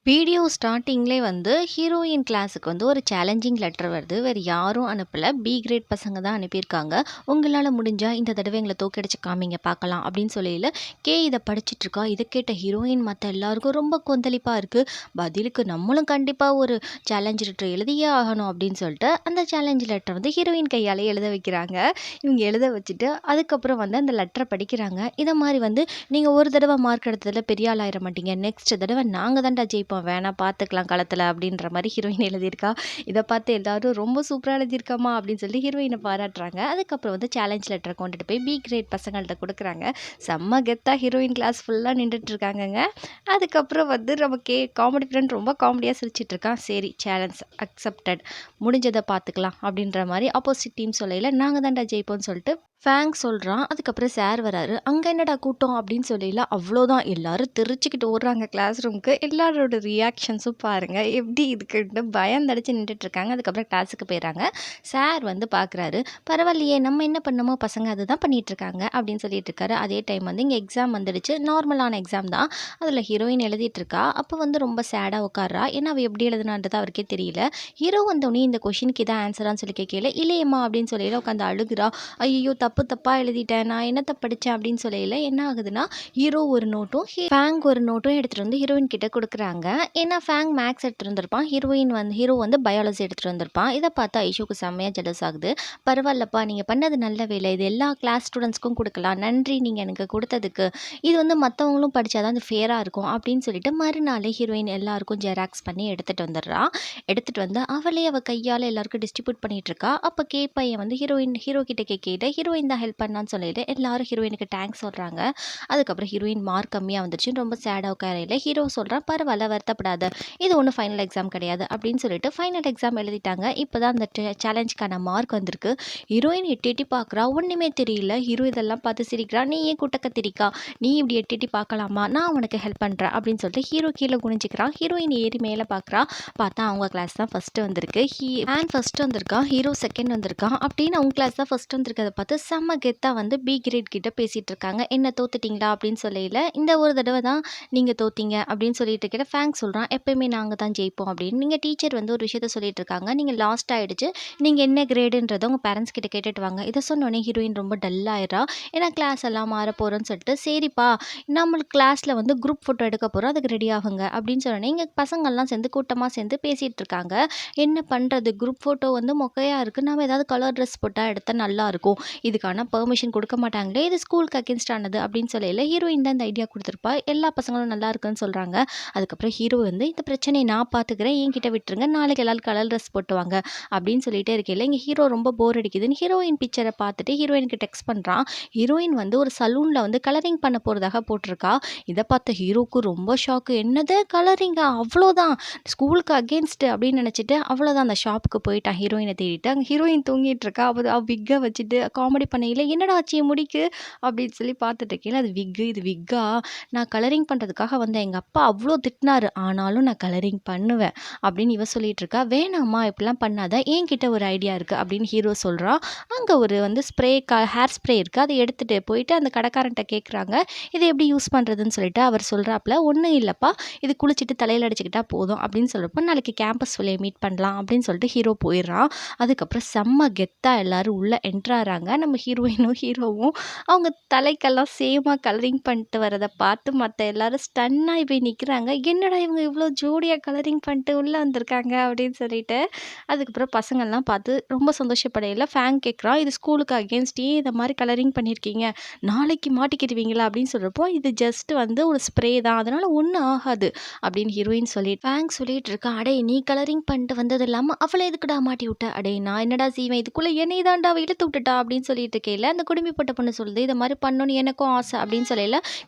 Video ஸ்டார்ட்டிங்லே வந்து heroine கிளாஸுக்கு வந்து ஒரு சேலஞ்சிங் லெட்டர் வருது. வேறு யாரும் அனுப்பல. பி கிரேட் பசங்க தான் அனுப்பியிருக்காங்க. உங்களால முடிஞ்சா இந்த தடவை எங்கள தோற்கடிச்சு காமிங்க பார்க்கலாம் அப்படின்னு சொல்லையில, இத படிச்சுட்ருக்கா. இத கேட்ட ஹீரோயின் மத்த எல்லாருக்கும் ரொம்ப கொந்தளிப்பா இருக்கு. பதிலுக்கு நம்மளும் கண்டிப்பா ஒரு சேலஞ்ச் லெட்டர் எழுதியே ஆகணும் அப்படின்னு சொல்லிட்டு, அந்த சேலஞ்ச் லெட்டர் வந்து ஹீரோயின் கையாலே எழுத வைக்கிறாங்க. இவங்க எழுத வச்சுட்டு, அதுக்கப்புறம் வந்து அந்த லெட்டர படிக்கிறாங்க. இத மாரி வந்து, "நீங்க ஒரு தடவ மார்க் எடுத்ததுல பெரிய ஆள் ஆயிற மாட்டீங்க. நெக்ஸ்ட் தடவ நாங்க தான்டா ஜெயிப்போம். வேணா பார்த்துக்கலாம் களத்துல" அப்படின்ற மாரி ஹீரோயின் எழுதியிருக்கா. இத பார்த்து எல்லாரும் "ரொம்ப சூப்பரா எழுதியிருக்கம்மா" அப்படின்னு சொல்லி ஹீரோயின பாராட்டுறாங்க. அதுக்கப்புறம் வந்து சேலஞ்ச் லெட்டர கொண்டுட்டு போய் பி கிரேட் பசங்கள்ட்ட குடுக்குறாங்க. செம்ம கெத்தா ஹீரோயின் கிளாஸ் ஃபுல்லா நின்டுட்டு இருக்காங்கங்க. அதுக்கப்புறம் வந்து நம்ம காமெடி ஃப்ரெண்ட் ரொம்ப காமெடியா சிரிச்சுட்டு இருக்கான். சரி, சேலஞ்ச் அக்செப்டட். முடிஞ்சத பார்த்துக்கலாம் அப்படின்ற மாரி ஆப்போசிட் டீம் சொல்லையில, "நாங்க தான்டா ஜெயிப்போம்னு" சொல்லிட்டு ஃபேங் சொல்றான். அதுக்கப்புறம் சார் வராரு. "அங்க என்னடா கூட்டம்?" அப்படின்னு சொல்லையில, அவ்வளோதான் எல்லாரும் தெறிச்சுக்கிட்டு ஓடுறாங்க கிளாஸ் ரூமுக்கு. எல்லாரோட ரியாக்ஷன்ஸும் பாருங்க. எப்படி இருக்குன்ட்டு பயந்தடிச்சு நின்னுட்டுருக்காங்க. அதுக்கப்புறம் கிளாஸுக்கு போயிறாங்க. சார் வந்து பார்க்குறாரு. "பரவாயில்லையே, நம்ம என்ன பண்ணோமோ பசங்க அதுதான் பண்ணிட்டுருக்காங்க" அப்படின்னு சொல்லிட்டுருக்காரு. அதே டைம் வந்து இங்க எக்ஸாம் வந்துடுச்சு. நார்மலான எக்ஸாம் தான். அதில ஹீரோயின் எழுதிட்டுருக்கா. அப்போ வந்து ரொம்ப சேடா உட்கார்றா. ஏன்னா அவ எப்படி எழுதுனான்றது அவருக்கே தெரியல. ஹீரோ வந்தோனே இந்த கொஸ்டினுக்கு இதான் ஆன்ஸரான்னு சொல்லி கேட்கையில, "இல்லையேம்மா" அப்படின்னு சொல்லையில உட்காந்து அழுகுறா. "ஐயய்யோ! தப்பா எழுதிட்டேன். நான் என்னத்த படிச்சேன்" அப்படின்னு சொல்லையில என்ன ஆகுதுன்னா, ஹீரோ ஒரு நோட்டும், ஃபேங் ஒரு நோட்டும் எடுத்துட்டு வந்து ஹீரோயின் கிட்ட குடுக்குறாங்க. ஏன்னா ஃபேங் மேத்ஸ் எடுத்துட்டு வந்திருப்பான். ஹீரோ வந்து பயாலஜி எடுத்துட்டு வந்திருப்பான். இத பார்த்து ஐஷுக்கு செம்மையா ஜெலஸ் ஆகுது. "பரவால்லப்பா, நீங்க பண்ணது நல்ல வேலை. இது எல்லா கிளாஸ் ஸ்டூடண்ட்ஸ்க்கும் குடுக்கலாம். நன்றி நீங்க எனக்கு குடுத்ததுக்கு. இது வந்து மத்தவங்களும் படிச்சா தான் அது ஃபேரா இருக்கும்" அப்படின்னு சொல்லிட்டு மறுநாளே ஹீரோயின் எல்லாருக்கும் ஜெராக்ஸ் பண்ணி எடுத்துட்டு வந்துடுறா. எடுத்துட்டு வந்து அவளே அவ கையால எல்லாருக்கும் டிஸ்ட்ரிபியூட் பண்ணிட்டு இருக்கா. அப்ப பையன் வந்து ஹீரோ கிட்ட கேட்கையில, ஹீரோயின் தான் ஹெல்ப் பண்ணான்னு சொல்லிட்டு எல்லாரும் ஹீரோயினுக்கு தேங்க்ஸ் சொல்றாங்க. அதுக்கப்புறம் ஹீரோயின் மார்க் கம்மியா வந்துருச்சுன்னு ரொம்ப சேடா உட்காரையில ஹீரோ சொல்றான், "பரவால்ல, வருத்தப்படாத. இது ஒண்ணும் ஃபைனல் எக்ஸாம் கிடையாது" அப்படின்னு சொல்லிட்டு ஃபைனல் எக்ஸாம் எழுதிட்டாங்க. இப்பதான் அந்த சேலஞ்சுக்கான மார்க் வந்திருக்கு. ஹீரோயின் எட்டி எட்டி பார்க்குறா. ஒண்ணுமே தெரியல. ஹீரோ இதெல்லாம் பார்த்து சிரிக்கிறா. "நீ ஏன் குட்ட கத்திரிக்கா? நீ இப்படி எட்டி எட்டி பார்க்கலாமா? நான் உனக்கு ஹெல்ப் பண்றேன்" அப்படின்னு சொல்லிட்டு ஹீரோ கீழ குனிஞ்சுக்கிறான். ஹீரோயின் ஏறி மேல பார்க்குறா. பார்த்தா அவங்க கிளாஸ் தான் ஃபர்ஸ்ட் வந்திருக்கு. ஃபேன் ஃபர்ஸ்ட் வந்திருக்கான். ஹீரோ செகண்ட் வந்திருக்கான். அப்படின்னு அவங்க கிளாஸ் தான் ஃபர்ஸ்ட் வந்திருக்கத பார்த்து செம்ம கெத்தா வந்து பி கிரேட் கிட்ட பேசிட்டு இருக்காங்க. "என்ன தோத்துட்டீங்களா?" அப்படின்னு சொல்லையில, "இந்த ஒரு தடவ தான் நீங்க தோத்தீங்க" அப்படின்னு சொல்லிட்டு இருக்கையில ஃபேங் சொல்றான், "எப்பயுமே நாங்க தான் ஜெயிப்போம்" அப்படின்னு. "நீங்க டீச்சர் வந்து ஒரு விஷயத்த சொல்லிட்டு இருக்காங்க. நீங்க லாஸ்ட் ஆயிடுச்சு. நீங்க என்ன கிரேடுன்றத உங்க பேரண்ட்ஸ் கிட்ட கேட்டுட்டு வாங்க." இத சொன்னோனே ஹீரோயின் ரொம்ப டல் ஆயிடுறா. ஏன்னா கிளாஸ் எல்லாம் மாறப் போறோம்ன்னு சொல்லிட்டு, "சரிப்பா, நம்மளுக்கு கிளாஸ்ல வந்து குரூப் ஃபோட்டோ எடுக்க போறோம். அதுக்கு ரெடி ஆகுங்க" அப்படின்னு சொன்னோனே, இங்க பசங்கள்லாம் சேர்ந்து கூட்டமா சேர்ந்து பேசிட்டு இருக்காங்க. என்ன பண்றது? குரூப் ஃபோட்டோ வந்து மொக்கையா இருக்கு. நாம ஏதாவது கலர் ட்ரெஸ் போட்டா எடுத்தா நல்லாருக்கும். இதுக்கான பெர்மிஷன் குடுக்க மாட்டாங்களே! இது ஸ்கூலுக்கு அகைன்ஸ்ட் ஆனது அப்படின்னு சொல்லையில, ஹீரோயின் தான் இந்த ஐடியா குடுத்துருப்பா. எல்லா பசங்களும் நல்லா இருக்குன்னு சொல்றாங்க. அதுக்கப்புறம் ஹீரோ வந்து, "இந்த பிரச்சனைய நான் பார்த்துக்கிறேன். என்கிட்ட விட்டுருங்க. நாளைக்கு எல்லாரும் கலர் ட்ரெஸ் போட்டு வாங்க" அப்படின்னு சொல்லிட்டே இருக்கையில, இங்க ஹீரோ ரொம்ப போர் அடிக்குதுன்னு ஹீரோயின் பிக்சர பார்த்துட்டு ஹீரோயினுக்கு டெக்ஸ்ட் பண்றான். ஹீரோயின் வந்து ஒரு சலூன்ல வந்து கலரிங் பண்ண போறதாக போட்டிருக்கா. இத பார்த்த ஹீரோக்கு ரொம்ப ஷாக்கு. "என்னது கலரிங்கா? அவ்ளோதான். ஸ்கூலுக்கு அகைன்ஸ்ட்" அப்படின்னு நினைச்சுட்டு அவ்வளோதான் அந்த ஷாப்புக்கு போயிட்டான் ஹீரோயின தேடிட்டு. அங்க ஹீரோயின் தூங்கிட்டு இருக்கா. அவ விக்க வச்சுட்டு காமெடி பண்ணையில, "என்னடா ஆச்சு என் முடிக்கு?" அப்படின்னு சொல்லி பார்த்துட்டு இருக்கையில, "அது விக்கு. இது விக்கா? நான் கலரிங் பண்றதுக்காக வந்தேன். எங்க அப்பா அவ்ளோ திட்டினாரு. ஆனாலும் நான் கலரிங் பண்ணுவேன்" அப்படின்னு இவ சொல்லிட்டு இருக்கா. "வேணாம்மா, இப்படிலாம் பண்ணாத. என்கிட்ட ஒரு ஐடியா இருக்கு" அப்படின்னு ஹீரோ சொல்றான். அங்க ஒரு வந்து ஹேர் ஸ்ப்ரே இருக்கு. அத எடுத்துட்டு போயிட்டு அந்த கடைக்காரன்ட்ட கேட்குறாங்க. "இத எப்படி யூஸ் பண்றதுன்னு?" சொல்லிட்டு அவர் சொல்றாப்ல, "ஒண்ணும் இல்லப்பா. இது குளிச்சுட்டு தலையில அடிச்சுக்கிட்டா போதும்" அப்படின்னு சொல்றப்போ, "நாளைக்கு கேம்பஸ் வெளிய மீட் பண்ணலாம்" அப்படின்னு சொல்லிட்டு ஹீரோ போயிடுறான். அதுக்கப்புறம் செம்ம கெத்தா எல்லாரும் உள்ள என்டர் ஆறாங்க. நம்ம ஹீரோவும் அவங்க தலைக்கெல்லாம் சேமா கலரிங் பண்ணிட்டு வரத பார்த்து மத்த எல்லாரும் ஸ்டன் ஆயி போய் நிக்கிறாங்க. "என்னடா இவங்க இவ்ளோ ஜோடியா கலரிங் பண்ணிட்டு உள்ள வந்திருக்காங்க" அப்படின்னு சொல்லிட்டு. அதுக்கப்புறம் பசங்கள்லாம் பார்த்து ரொம்ப சந்தோஷப்படையில ஃபேங் கேட்குறான், "இது ஸ்கூலுக்கு அகைன்ஸ்ட். ஏன் இந்த மாரி கலரிங் பண்ணியிருக்கீங்க? நாளைக்கு மாட்டிக்கிருவீங்களா?" அப்படின்னு சொல்றப்போ, "இது ஜஸ்ட் வந்து ஒரு ஸ்ப்ரே தான். அதனால ஒண்ணும் ஆகாது" அப்படின்னு ஹீரோயின் ஃபேங் சொல்லிட்டு இருக்கா. "அடேய், நீ கலரிங் பண்ணிட்டு வந்தது இல்லாம அவள எதுக்குடா மாட்டி விட்ட?" "அடேய், நான் என்னடா செய்வேன்? இதுக்குள்ள என்னைய தான்டா அவ இழுத்து விட்டுட்டா" அப்படின்னு சொல்லிட்டு இருக்கையில, அந்த குடுமிப்பட்ட பொண்ணு சொல்லுது, "இத மாரி பண்ணணும்னு எனக்கும் ஆசை" அப்படின்னு சொல்லையில,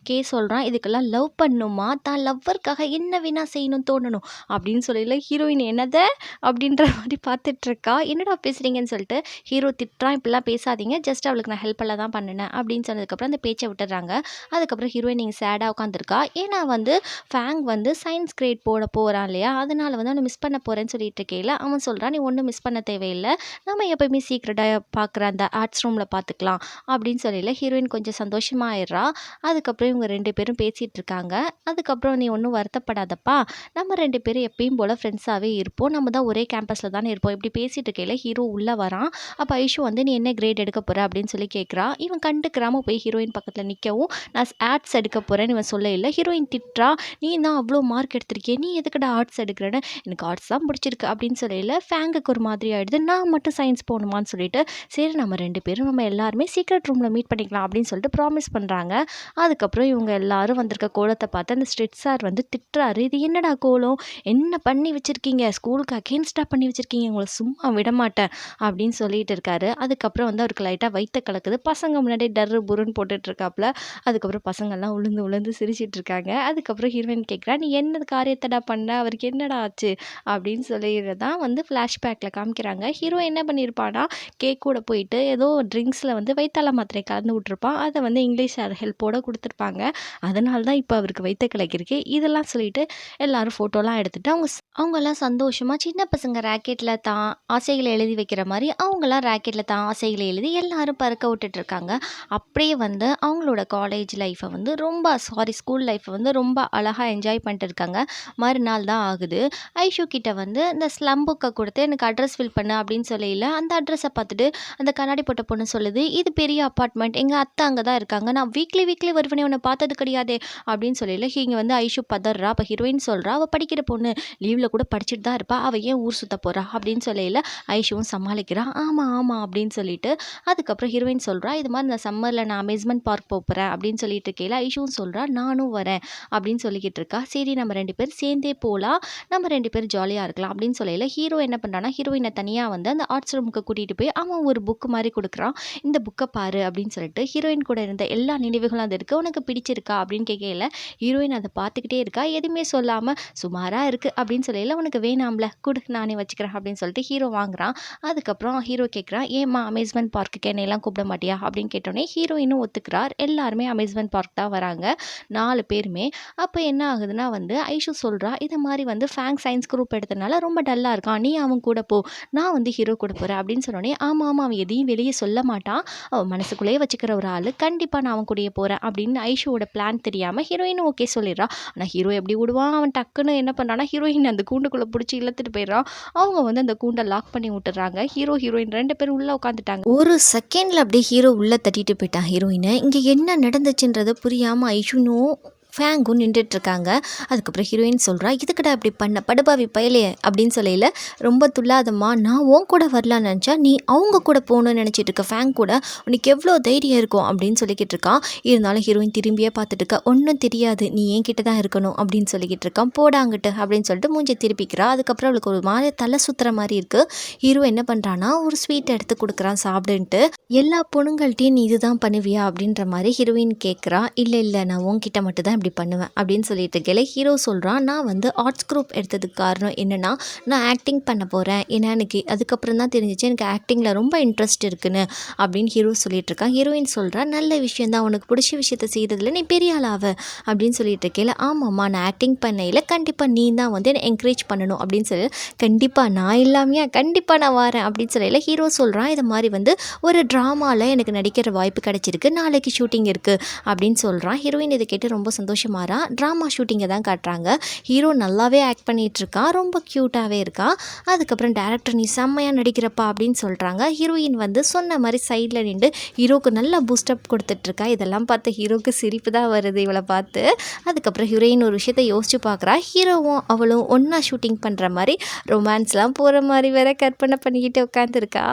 சொல்றான், "இதுக்கெல்லாம் லவ் பண்ணணுமா? தான் லவ்வர்க்காக என்ன வேணா செய்யணும்னு தோணணும்" அப்படின்னு சொல்லையில, ஹீரோயின் "என்னத?" அப்படின்ற மாரி பார்த்துட்டு இருக்கா. "என்னடா பேசுறீங்கன்னு?" சொல்லிட்டு ஹீரோ திட்டுறான், "இப்படிலாம் பேசாதீங்க. ஜஸ்ட் அவளுக்கு நான் ஹெல்ப் பண்ண தான் பண்ணுனேன்" அப்படின்னு சொன்னதுக்கப்புறம் அந்த பேச்ச விட்டுர்றாங்க. அதுக்கப்புறம் ஹீரோயின் இங்க சேடா உட்காந்துருக்கா. ஏன்னா வந்து ஃபேங் வந்து சயன்ஸ் கிரேட் போட போறான் இல்லையா? அதனால வந்து அவன மிஸ் பண்ண போறேன்னு சொல்லிட்டு இருக்கையில, அவன் சொல்றான், "நீ ஒண்ணும் மிஸ் பண்ண தேவையில்ல. நம்ம எப்பயுமே சீக்ரெட்டா பார்க்குற அந்த ஆர்ட்ஸ் ரூம்ல பார்த்துக்கலாம்" அப்படின்னு சொல்லையில ஹீரோயின் கொஞ்சம் சந்தோஷமா ஆயிடுறா. அதுக்கப்புறம் இவங்க 2 பேரும் பேசிட்டு இருக்காங்க. அதுக்கப்புறம், "நீ ஒண்ணும் வருத்தப்படாத. பண்ணாதப்பா. நம்ம 2 பேரும் எப்பயும் போல ஃப்ரெண்ட்ஸாவே இருப்போம். நம்ம தான் ஒரே கேம்பஸ்ல தானே இருப்போம்." இப்படி பேசிட்டு இருக்கையில ஹீரோ உள்ள வரான். அப்ப ஐஷு வந்து, "நீ என்ன கிரேட் எடுக்க போற?" அப்படின்னு சொல்லி கேட்குறா. இவன் கண்டுக்கிறாம போய் ஹீரோயின் பக்கத்துல நிக்கவும், "நான் ஆர்ட்ஸ் எடுக்க போறேன்னு" இவன் சொல்லயில ஹீரோயின் திட்டுறா. "நீ தான் அவ்ளோ மார்க் எடுத்திருக்கியே, நீ எதுக்குடா ஆர்ட்ஸ் எடுக்கிறன்னு?" "எனக்கு ஆர்ட்ஸ் தான் பிடிச்சிருக்கு" அப்படின்னு சொல்லயில ஃபேங்குக்கு ஒரு மாதிரி ஆயிடுது. "நான் மட்டும் சயின்ஸ் போகணுமான்னு?" சொல்லிட்டு, "சரி நம்ம 2 பேரும் நம்ம எல்லாருமே சீக்ரெட் ரூம்ல மீட் பண்ணிக்கலாம்" அப்படின்னு சொல்லிட்டு ப்ராமிஸ் பண்றாங்க. அதுக்கப்புறம் இவங்க எல்லாரும் வந்திருக்க கோலத்த பார்த்து அந்த ஸ்ட்ரிட் சார் வந்து திட்டுறாரு. "இது என்னடா கோலம்? என்ன பண்ணி வச்சிருக்கீங்க? ஸ்கூலுக்கு அகெயின்ஸ்டா பண்ணி வச்சிருக்கீங்க. உங்கள சும்மா விடமாட்டேன்" அப்படின்னு சொல்லிட்டு இருக்காரு. அதுக்கப்புறம் வந்து அவருக்கு லைட்டா வயித்த கலக்குது. பசங்க முன்னாடி டர்ரு புர்ருன்னு போட்டுட்டு இருக்காப்புல. அதுக்கப்புறம் பசங்கள்லாம் உழுந்து உழுந்து சிரிச்சிட்டு இருக்காங்க. அதுக்கப்புறம் ஹீரோயின் கேட்குறா, "நீ என்ன காரியத்தடா பண்ண? அவருக்கு என்னடா ஆச்சு?" அப்படின்னு சொல்லிதான் வந்து ஃப்ளாஷ்பேக்ல காமிக்கிறாங்க. ஹீரோ என்ன பண்ணியிருப்பான்னா, கேக் கூட போயிட்டு ஏதோ ட்ரிங்க்ஸ்ல வந்து வயித்தால மாத்திரை கலந்து விட்டுருப்பான். அத வந்து இங்கிலீஷ் சார் ஹெல்ப்போட குடுத்துருப்பாங்க. அதனால தான் இப்ப அவருக்கு வயித்த கலக்கியிருக்கு. இதெல்லாம் சொல்லிட்டு எல்லாரும் ஃபோட்டோலாம் எடுத்துட்டு அவங்கலாம் சந்தோஷமா சின்ன பசங்க ராக்கெட்ல தான் ஆசைகள எழுதி வைக்கிற மாரி, அவங்கலாம் ராக்கெட்ல தான் ஆசைகள எழுதி எல்லாரும் பறக்க விட்டுட்டு இருக்காங்க. அப்படியே வந்து அவங்களோட காலேஜ் லைஃப்ப வந்து ஸ்கூல் லைஃப்ப வந்து ரொம்ப அழகா என்ஜாய் பண்ணிட்டு இருக்காங்க. மறுநாள் தான் ஆகுது. ஐஷு கிட்ட வந்து இந்த ஸ்லம் புக்க குடுத்து எனக்கு அட்ரஸ் ஃபில் பண்ணு அப்படின்னு சொல்லையில, அந்த அட்ரஸ பார்த்துட்டு அந்த கண்ணாடி போட்ட பொண்ணு சொல்லுது, "இது பெரிய அபார்ட்மெண்ட். எங்க அத்தை அங்க தான் இருக்காங்க. நான் வீக்லி வீக்லி வருவேனே உன்ன பார்த்தது கிடையாதே!" அப்படின்னு சொல்லையில, இங்க வந்து ஐஷு பதர்றா. அப்ப ஹீரோயின் சொல்றா, "அவ படிக்கிற பொண்ணு. லீவ்ல கூட படிச்சுட்டு தான் இருப்பா. அவ ஏன் ஊர் சுத்த போறா?" அப்படின்னு சொல்லையில, ஐஷுவும் சமாளிக்கிறா. "ஆமா, ஆமா" அப்படின்னு சொல்லிட்டு. அதுக்கப்புறம் ஹீரோயின் சொல்றா, "இது மாரி இந்த சம்மர்ல நான் அம்யூஸ்மென்ட் பார்க் போறேன்" அப்படின்னு சொல்லிட்டு இருக்கையில, ஐஷுவும் சொல்றா, "நானும் வரேன்" அப்படின்னு சொல்லிக்கிட்டு இருக்கா. "சரி நம்ம 2 பேரும் சேர்ந்தே போலாம். நம்ம 2 பேரும் ஜாலியா இருக்கலாம்" அப்படின்னு சொல்லையில, ஹீரோ என்ன பண்றான்னா, ஹீரோயின தனியா வந்து அந்த ஆர்ட்ஸ் ரூமுக்கு கூட்டிட்டு போய் அவன் ஒரு புக் மாரி குடுக்குறான். "இந்த புக்க பாரு" அப்படின்னு சொல்லிட்டு. ஹீரோயின் கூட இருந்த எல்லா நினைவுகளும் அது இருக்கு. "உனக்கு பிடிச்சிருக்கா?" அப்படின்னு கேட்கையில, ஹீரோயின் அத பார்த்துக்கிட்டே இருக்கா. எதுவுமே சொல்லாம, "சுமாரா இருக்கு" அப்படின்னு சொல்லையில, "உனக்கு வேணாம்ல, குடு நானே வச்சுக்கிறேன்" அப்படின்னு சொல்லிட்டு ஹீரோ வாங்குறான். அதுக்கப்புறம் ஹீரோ கேட்குறான், "ஏம்மா அம்யூஸ்மென்ட் பார்க்குக்கு என்னையெல்லாம் கூப்பிட மாட்டியா?" அப்படின்னு கேட்டோனே, ஹீரோயினும் ஒத்துக்கிறார். எல்லாருமே அம்யூஸ்மென்ட் பார்க் தான் வராங்க. 4 பேருமே. அப்ப என்ன ஆகுதுன்னா வந்து, ஐஷு சொல்றா, "இது மாரி வந்து ஃபேங் சயன்ஸ் குரூப் எடுத்தனால ரொம்ப டல்லா இருக்கான். நீ அவன் கூட போ. நான் வந்து ஹீரோ கூட போறேன்" அப்படின்னு சொன்னோனே, "ஆமா, ஆமா. அவன் எதையும் வெளிய சொல்ல மாட்டான். அவன் மனசுக்குள்ளேயே வச்சுக்கிற ஒரு ஆளு. கண்டிப்பா நான் அவன் கூடயே போறேன்" அப்படின்னு ஐஷுவோட பிளான் தெரியாம ஹீரோயினும் ஓகே சொல்லிடுறா. ஆனா ஹீரோ எப்படி விடுவான்? அவன் டக்குன்னு என்ன பண்றான்னா, ஹீரோயின் அந்த கூண்டுக்குள்ள புடிச்சு இழுத்துட்டு போயிடுறான். அவங்க வந்து அந்த கூண்ட லாக் பண்ணி விட்டுர்றாங்க. ஹீரோ, ஹீரோயின் 2 பேரும் உள்ள உட்காந்துட்டாங்க. ஒரு செகண்ட்ல அப்படியே ஹீரோ உள்ள தட்டிட்டு போயிட்டான் ஹீரோயின. இங்க என்ன நடந்துச்சுன்றது புரியாம ஐஷுனும் ஃபேங்கும் நின்றுட்டுருக்காங்க. அதுக்கப்புறம் ஹீரோயின் சொல்றா, "இதுக்குடா இப்படி பண்ண படுபாவி பயலே" அப்படின்னு சொல்லையில, "ரொம்ப துள்ளாதம்மா, நான் உன் கூட வரலான்னு நினச்சா நீ அவங்க கூட போகணும்னு நினச்சிட்டு இருக்க ஃபேங் கூட. உனக்கு எவ்வளோ தைரியம் இருக்கும்" அப்படின்னு சொல்லிக்கிட்டு இருக்கான். இருந்தாலும் ஹீரோயின் திரும்பியே பார்த்துட்டு இருக்கா. "ஒன்றும் தெரியாது, நீ என்கிட்ட தான் இருக்கணும்" அப்படின்னு சொல்லிக்கிட்டு இருக்கான். "போடா அங்கிட்டு" அப்படின்னு சொல்லிட்டு மூஞ்சிய திருப்பிக்கிறா. அதுக்கப்புறம் அவளுக்கு ஒரு மாதிரி தலை சுத்துற மாதிரி இருக்கு. ஹீரோ என்ன பண்ணுறான்னா, ஒரு ஸ்வீட் எடுத்து கொடுக்குறான் சாப்பிடுன்ட்டு. "எல்லா பொண்ணுங்கள்ட்டையும் நீ இதுதான் பண்ணுவியா?" அப்படின்ற மாதிரி ஹீரோயின் கேட்குறா. "இல்லை இல்லை, நான் உன்கிட்ட மட்டும் தான் இப்படி பண்ணுவேன்" அப்படின்னு சொல்லிட்டு இருக்கையில ஹீரோ சொல்கிறான், "நான் வந்து ஆர்ட்ஸ் குரூப் எடுத்ததுக்கு காரணம் என்னென்னா, நான் ஆக்டிங் பண்ண போகிறேன். ஏன்னா எனக்கு அதுக்கப்புறம் தான் தெரிஞ்சிச்சு எனக்கு ஆக்டிங்கில் ரொம்ப இன்ட்ரெஸ்ட் இருக்குன்னு" அப்படின்னு ஹீரோ சொல்லிட்டு இருக்கான். ஹீரோயின் சொல்கிறா, "நல்ல விஷயம் தான், உனக்கு பிடிச்ச விஷயத்த செய்கிறதுல நீ பெரிய ஆளாவ" அப்படின்னு சொல்லிட்டு இருக்கையில, "ஆமாம்மா, நான் ஆக்டிங் பண்ணையில் கண்டிப்பாக நீ தான் வந்து என்னை என்கரேஜ் பண்ணணும்" அப்படின்னு சொல்லி, "கண்டிப்பாக நான் இல்லாமையா, கண்டிப்பாக நான் வரேன்" அப்படின்னு சொல்லையில ஹீரோ சொல்கிறான், "இது மாதிரி வந்து ஒரு ட்ராமாவில் எனக்கு நடிக்கிற வாய்ப்பு கிடைச்சிருக்கு, நாளைக்கு ஷூட்டிங் இருக்குது" அப்படின்னு சொல்கிறான். ஹீரோயின் இதை கேட்டு ரொம்ப சந்தோஷமாறா. ட்ராமா ஷூட்டிங்கை தான் காட்டுறாங்க. ஹீரோ நல்லாவே ஆக்ட் பண்ணிகிட்டு இருக்கான். ரொம்ப க்யூட்டாகவே இருக்கான். அதுக்கப்புறம் டேரக்டர், "நீ செம்மையாக நடிக்கிறப்பா" அப்படின்னு சொல்கிறாங்க. ஹீரோயின் வந்து சொன்ன மாதிரி சைடில் நின்று ஹீரோக்கு நல்லா பூஸ்டப் கொடுத்துட்ருக்கா. இதெல்லாம் பார்த்து ஹீரோக்கு சிரிப்பு தான் வருது இவளை பார்த்து. அதுக்கப்புறம் ஹீரோயின் ஒரு விஷயத்தை யோசிச்சு பார்க்குறா. ஹீரோவும் அவளும் ஒன்றா ஷூட்டிங் பண்ணுற மாதிரி ரொமான்ஸ்லாம் போகிற மாதிரி வேற கற்பனை பண்ணிக்கிட்டு உட்காந்துருக்கா.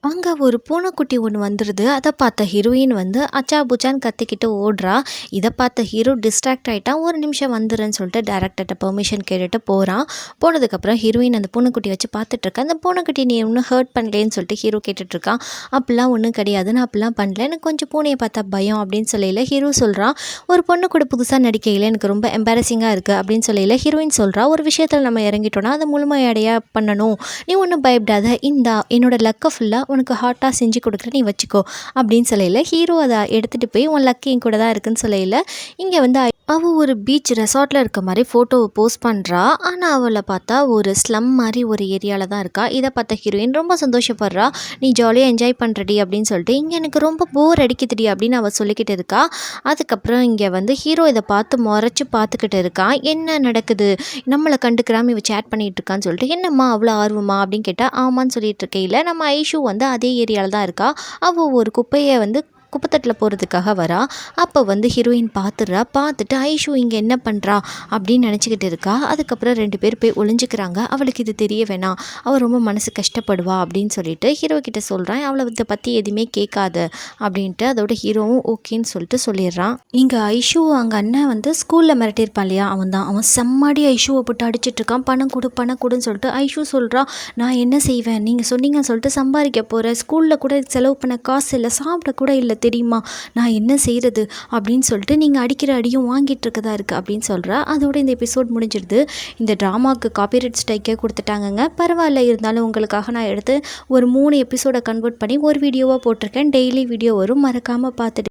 அங்க ஒரு பூனைக்குட்டி ஒன்று வந்துடுது. அதை பார்த்த ஹீரோயின் வந்து அச்சா புச்சான்னு கத்திக்கிட்டு ஓடுறா. இதை பார்த்த ஹீரோ டிஸ்ட்ராக்ட் ஆகிட்டான். "ஒரு நிமிஷம் வந்துடுன்னு" சொல்லிட்டு டேரக்டர்கிட்ட பெர்மிஷன் கேட்டுட்டு போகிறான். போனதுக்கப்புறம் ஹீரோயின் அந்த பூனைக்குட்டி வச்சு பார்த்துட்ருக்கா. அந்த பூனைக்குட்டி நீ ஒன்றும் ஹர்ட் பண்ணலேன்னு சொல்லிட்டு ஹீரோ கேட்டுட்ருக்கான். "அப்படிலாம் ஒன்றும் கிடையாது, நான் அப்படிலாம் பண்ணல, எனக்கு கொஞ்சம் பூனையை பார்த்தா பயம்" அப்படின்னு சொல்லையில ஹீரோ சொல்கிறான், "ஒரு பொண்ணு கூட புதுசாக நடிக்கையில் எனக்கு ரொம்ப எம்பாரசிங்காக இருக்குது" அப்படின்னு சொல்லையில ஹீரோயின் சொல்கிறா, "ஒரு விஷயத்தில் நம்ம இறங்கிட்டோன்னா அதை முழுமையடையாக பண்ணணும். நீ ஒன்றும் பயப்படாத, இந்தா என்னோட லக்கை ஃபுல்லாக உனக்கு ஹாட்டாக செஞ்சு கொடுக்குறேன், நீ வச்சுக்கோ" அப்படின்னு சொல்லையில ஹீரோ அதை எடுத்துகிட்டு போய், "உன் லக்கு என் கூட தான் இருக்குன்னு" சொல்லையில இங்கே வந்து அவள் ஒரு பீச் ரெசார்ட்டில் இருக்க மாதிரி ஃபோட்டோவை போஸ்ட் பண்ணுறா. ஆனால் அவளை பார்த்தா ஒரு ஸ்லம் மாதிரி ஒரு ஏரியாவில் தான் இருக்கா. இதை பார்த்த ஹீரோயின் ரொம்ப சந்தோஷப்படுறா. நீ ஜாலியாக என்ஜாய் பண்ணுறடி அப்படின்னு சொல்லிட்டு, இங்கே எனக்கு ரொம்ப போர் அடிக்குதுடி அப்படின்னு அவள் சொல்லிக்கிட்டு இருக்கா. அதுக்கப்புறம் இங்கே வந்து ஹீரோ இதை பார்த்து முறைச்சி பார்த்துக்கிட்டு இருக்கான். என்ன நடக்குது, நம்மளை கண்டுக்கிறாம இவ சேட் பண்ணிகிட்டு இருக்கான்னு சொல்லிட்டு, என்னம்மா அவ்வளோ ஆர்வமா அப்படின்னு கேட்டால், ஆமான்னு சொல்லிட்டு இருக்கையில் நம்ம ஐஷு வந்து அதே ஏரியாவில் தான் இருக்கா. அவள் ஒரு குப்பையை வந்து குப்பைத்தட்டில் போகிறதுக்காக வரா. அப்போ வந்து ஹீரோயின் பார்த்துட்டு ஐஷு இங்கே என்ன பண்ணுறா அப்படின்னு நினச்சிக்கிட்டு இருக்கா. அதுக்கப்புறம் 2 பேர் போய் ஒளிஞ்சிக்கிறாங்க. அவளுக்கு இது தெரிய வேணாம், அவள் ரொம்ப மனசு கஷ்டப்படுவா அப்படின்னு சொல்லிட்டு ஹீரோ கிட்ட சொல்கிறான். அவளை இதை பற்றி எதுவுமே கேட்காத அப்படின்ட்டு. அதோட ஹீரோவும் ஓகேன்னு சொல்லிட்டு சொல்லிடுறான். இங்கே ஐஷு அங்கே அண்ணன் வந்து ஸ்கூலில் மிரட்டியிருப்பான் இல்லையா, அவன் செம்மாடி ஐஷுவை போட்டு அடிச்சிட்ருக்கான். பணம் கொடுன்னு சொல்லிட்டு ஐஷு சொல்கிறா, நான் என்ன செய்வேன், நீங்கள் சொன்னீங்கன்னு சொல்லிட்டு சம்பாதிக்க போகிறேன், ஸ்கூலில் கூட செலவு பண்ண காசு இல்லை, சாப்பிட கூட இல்லை தெரியுமா, நான் என்ன செய்கிறது அப்படின்னு சொல்லிட்டு, நீங்கள் அடிக்கிற அடியும் வாங்கிட்டு இருக்கதா இருக்குது அப்படின்னு சொல்கிறா. அதோட இந்த எபிசோட் முடிஞ்சிடுது. இந்த ட்ராமாவுக்கு காப்பிரைட் ஸ்ட்ரைக்கே கொடுத்துட்டாங்கங்க. பரவாயில்ல, இருந்தாலும் உங்களுக்காக நான் எடுத்து ஒரு 3 எபிசோடை கன்வெர்ட் பண்ணி ஒரு வீடியோவாக போட்டிருக்கேன். டெய்லி வீடியோ வரும், மறக்காமல் பார்த்துட்டு